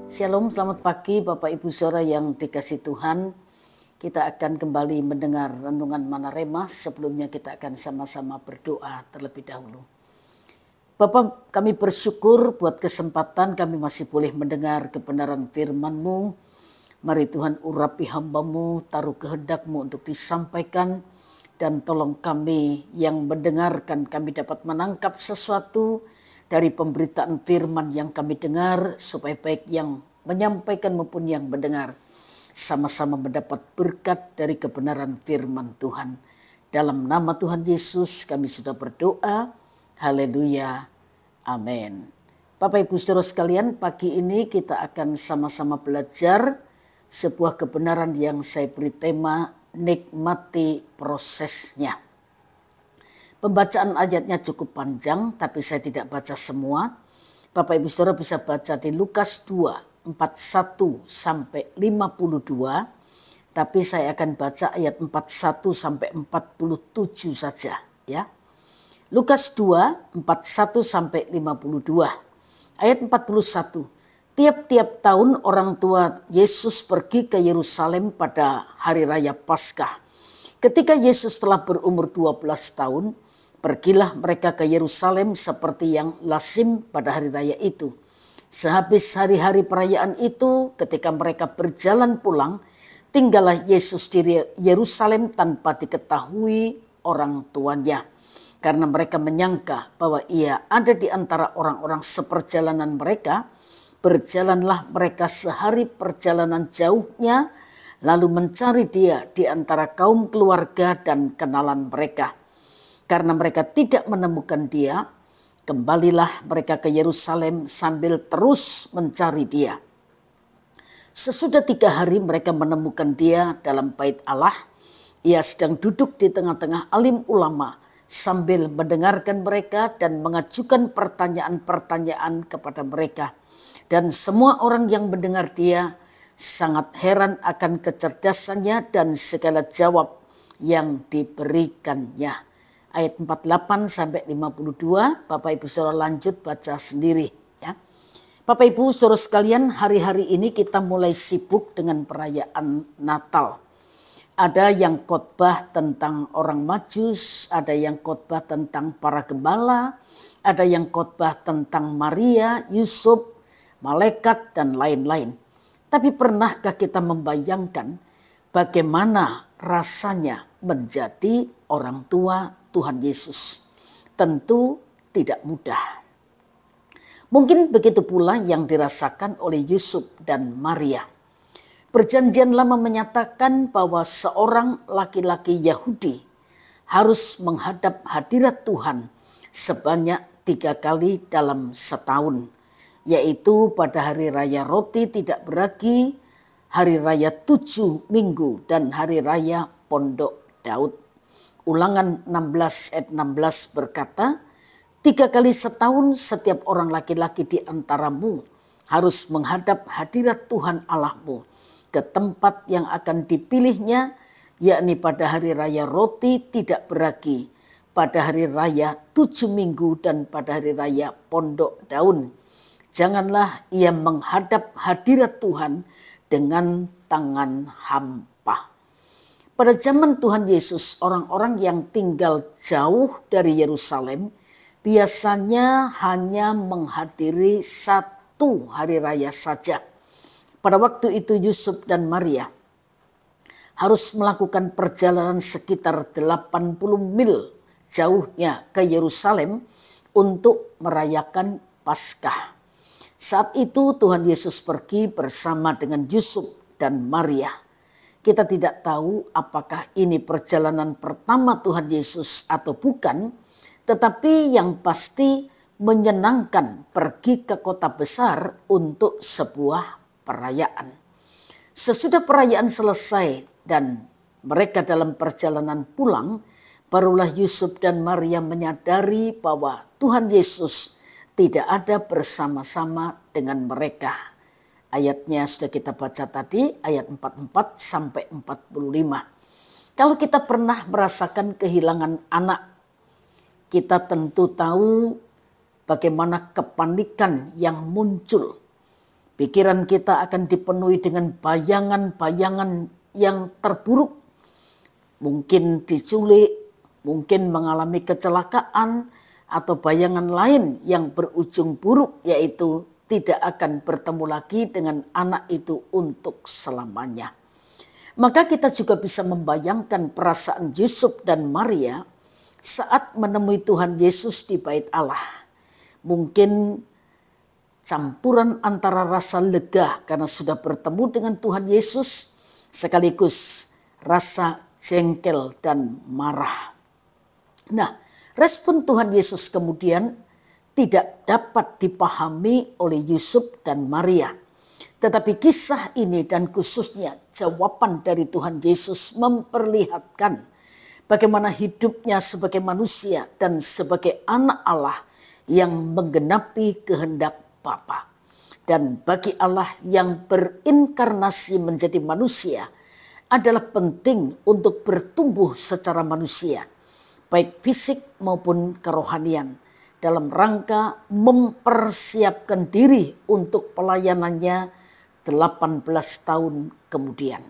Shalom, selamat pagi Bapak Ibu Saudara yang dikasihi Tuhan. Kita akan kembali mendengar renungan Manarema. Sebelumnya kita akan sama-sama berdoa terlebih dahulu. Bapak, kami bersyukur buat kesempatan kami masih boleh mendengar kebenaran firman-Mu. Mari Tuhan urapi hamba-Mu, taruh kehendak-Mu untuk disampaikan. Dan tolong kami yang mendengarkan, kami dapat menangkap sesuatu dari pemberitaan firman yang kami dengar, supaya baik yang menyampaikan maupun yang mendengar sama-sama mendapat berkat dari kebenaran firman Tuhan. Dalam nama Tuhan Yesus kami sudah berdoa. Haleluya. Amin. Bapak Ibu Saudara sekalian, pagi ini kita akan sama-sama belajar sebuah kebenaran yang saya beri tema nikmati prosesnya. Pembacaan ayatnya cukup panjang, tapi saya tidak baca semua. Bapak Ibu Saudara bisa baca di Lukas 2, 41 sampai 52. Tapi saya akan baca ayat 41 sampai 47 saja ya. Lukas 2, 41 sampai 52. Ayat 41. Tiap-tiap tahun orang tua Yesus pergi ke Yerusalem pada hari raya Paskah. Ketika Yesus telah berumur 12 tahun, pergilah mereka ke Yerusalem seperti yang lazim pada hari raya itu. Sehabis hari-hari perayaan itu, ketika mereka berjalan pulang, tinggallah Yesus di Yerusalem tanpa diketahui orang tuanya. Karena mereka menyangka bahwa ia ada di antara orang-orang seperjalanan mereka, berjalanlah mereka sehari perjalanan jauhnya, lalu mencari dia di antara kaum keluarga dan kenalan mereka. Karena mereka tidak menemukan dia, kembalilah mereka ke Yerusalem sambil terus mencari dia. Sesudah 3 hari mereka menemukan dia dalam bait Allah. Ia sedang duduk di tengah-tengah alim ulama sambil mendengarkan mereka dan mengajukan pertanyaan-pertanyaan kepada mereka. Dan semua orang yang mendengar dia sangat heran akan kecerdasannya dan segala jawab yang diberikannya. Ayat 48 sampai 52, Bapak Ibu Saudara lanjut baca sendiri ya. Bapak Ibu Saudara sekalian, hari-hari ini kita mulai sibuk dengan perayaan Natal. Ada yang khotbah tentang orang Majus, ada yang khotbah tentang para gembala, ada yang khotbah tentang Maria, Yusuf, malaikat dan lain-lain. Tapi pernahkah kita membayangkan bagaimana rasanya menjadi orang tua Tuhan Yesus? Tentu tidak mudah. Mungkin begitu pula yang dirasakan oleh Yusuf dan Maria. Perjanjian Lama menyatakan bahwa seorang laki-laki Yahudi harus menghadap hadirat Tuhan sebanyak 3 kali dalam setahun, yaitu pada hari raya roti tidak beragi, hari raya 7 minggu, dan hari raya Pondok Daud. Ulangan 16 ayat 16 berkata, 3 kali setahun setiap orang laki-laki di antaramu harus menghadap hadirat Tuhan Allahmu ke tempat yang akan dipilihnya, yakni pada hari raya roti tidak beragi, pada hari raya 7 minggu, dan pada hari raya Pondok Daun. Janganlah ia menghadap hadirat Tuhan dengan tangan hampa. Pada zaman Tuhan Yesus, orang-orang yang tinggal jauh dari Yerusalem biasanya hanya menghadiri 1 hari raya saja. Pada waktu itu Yusuf dan Maria harus melakukan perjalanan sekitar 80 mil jauhnya ke Yerusalem untuk merayakan Paskah. Saat itu Tuhan Yesus pergi bersama dengan Yusuf dan Maria. Kita tidak tahu apakah ini perjalanan pertama Tuhan Yesus atau bukan, tetapi yang pasti menyenangkan pergi ke kota besar untuk sebuah perayaan. Sesudah perayaan selesai dan mereka dalam perjalanan pulang, barulah Yusuf dan Maria menyadari bahwa Tuhan Yesus tidak ada bersama-sama dengan mereka. Ayatnya sudah kita baca tadi, ayat 44 sampai 45. Kalau kita pernah merasakan kehilangan anak, kita tentu tahu bagaimana kepanikan yang muncul Pikiran kita akan dipenuhi dengan bayangan-bayangan yang terburuk. Mungkin diculik, mungkin mengalami kecelakaan, atau bayangan lain yang berujung buruk, yaitu tidak akan bertemu lagi dengan anak itu untuk selamanya. Maka kita juga bisa membayangkan perasaan Yusuf dan Maria saat menemui Tuhan Yesus di bait Allah. Mungkin campuran antara rasa lega karena sudah bertemu dengan Tuhan Yesus, sekaligus rasa jengkel dan marah. Nah, respon Tuhan Yesus kemudian tidak dapat dipahami oleh Yusuf dan Maria. Tetapi kisah ini dan khususnya jawaban dari Tuhan Yesus memperlihatkan bagaimana hidupnya sebagai manusia dan sebagai anak Allah yang menggenapi kehendak Bapa. Dan bagi Allah yang berinkarnasi menjadi manusia adalah penting untuk bertumbuh secara manusia, baik fisik maupun kerohanian, dalam rangka mempersiapkan diri untuk pelayanannya 18 tahun kemudian.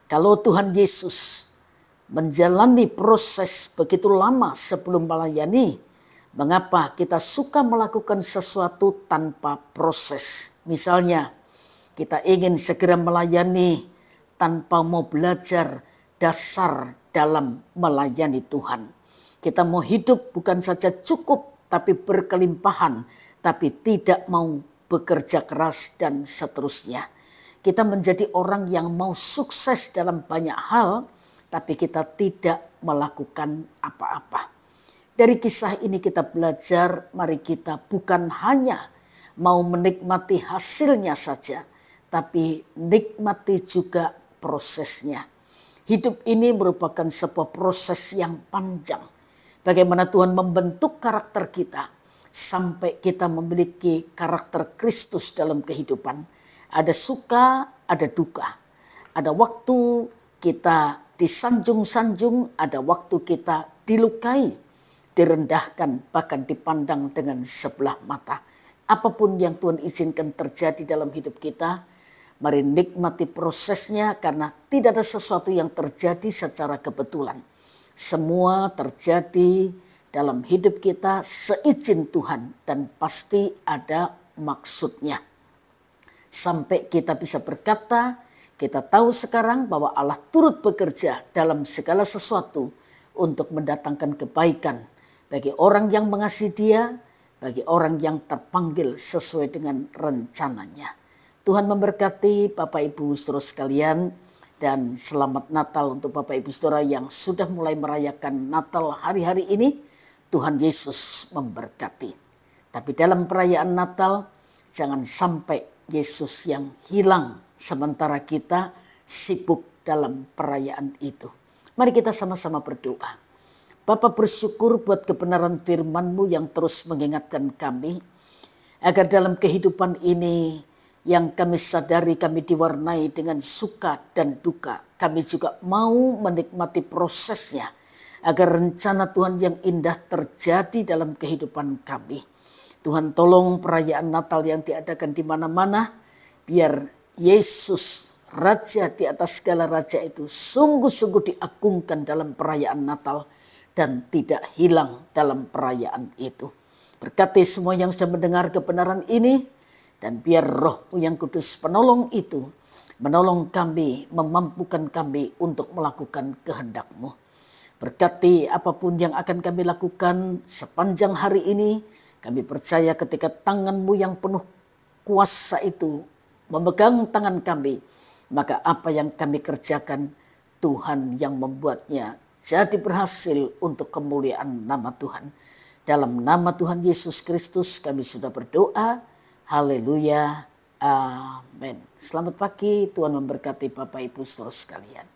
Kalau Tuhan Yesus menjalani proses begitu lama sebelum melayani, mengapa kita suka melakukan sesuatu tanpa proses? Misalnya, kita ingin segera melayani tanpa mau belajar dasar dalam melayani Tuhan. Kita mau hidup bukan saja cukup, tapi berkelimpahan, tapi tidak mau bekerja keras dan seterusnya. Kita menjadi orang yang mau sukses dalam banyak hal, tapi kita tidak melakukan apa-apa. Dari kisah ini kita belajar, mari kita bukan hanya mau menikmati hasilnya saja, tapi nikmati juga prosesnya. Hidup ini merupakan sebuah proses yang panjang. Bagaimana Tuhan membentuk karakter kita sampai kita memiliki karakter Kristus dalam kehidupan. Ada suka, ada duka. Ada waktu kita disanjung-sanjung, ada waktu kita dilukai, direndahkan, bahkan dipandang dengan sebelah mata. Apapun yang Tuhan izinkan terjadi dalam hidup kita, mari nikmati prosesnya, karena tidak ada sesuatu yang terjadi secara kebetulan. Semua terjadi dalam hidup kita seizin Tuhan dan pasti ada maksudnya. Sampai kita bisa berkata, kita tahu sekarang bahwa Allah turut bekerja dalam segala sesuatu untuk mendatangkan kebaikan bagi orang yang mengasihi Dia, bagi orang yang terpanggil sesuai dengan rencananya. Tuhan memberkati Bapak Ibu Saudara sekalian, dan selamat Natal untuk Bapak Ibu Saudara yang sudah mulai merayakan Natal hari-hari ini. Tuhan Yesus memberkati. Tapi dalam perayaan Natal, jangan sampai Yesus yang hilang sementara kita sibuk dalam perayaan itu. Mari kita sama-sama berdoa. Bapa, bersyukur buat kebenaran firman-Mu yang terus mengingatkan kami, agar dalam kehidupan ini yang kami sadari kami diwarnai dengan suka dan duka, kami juga mau menikmati prosesnya, agar rencana Tuhan yang indah terjadi dalam kehidupan kami. Tuhan, tolong perayaan Natal yang diadakan di mana-mana, biar Yesus Raja di atas segala raja itu sungguh-sungguh diagungkan dalam perayaan Natal dan tidak hilang dalam perayaan itu. Berkati semua yang sudah mendengar kebenaran ini, dan biar Roh-Mu yang kudus penolong itu menolong kami, memampukan kami untuk melakukan kehendak-Mu. Berkati apapun yang akan kami lakukan sepanjang hari ini, kami percaya ketika tangan-Mu yang penuh kuasa itu memegang tangan kami, maka apa yang kami kerjakan, Tuhan yang membuatnya jadi berhasil untuk kemuliaan nama Tuhan. Dalam nama Tuhan Yesus Kristus kami sudah berdoa. Haleluya. Amin. Selamat pagi, Tuhan memberkati Bapak Ibu Saudara sekalian.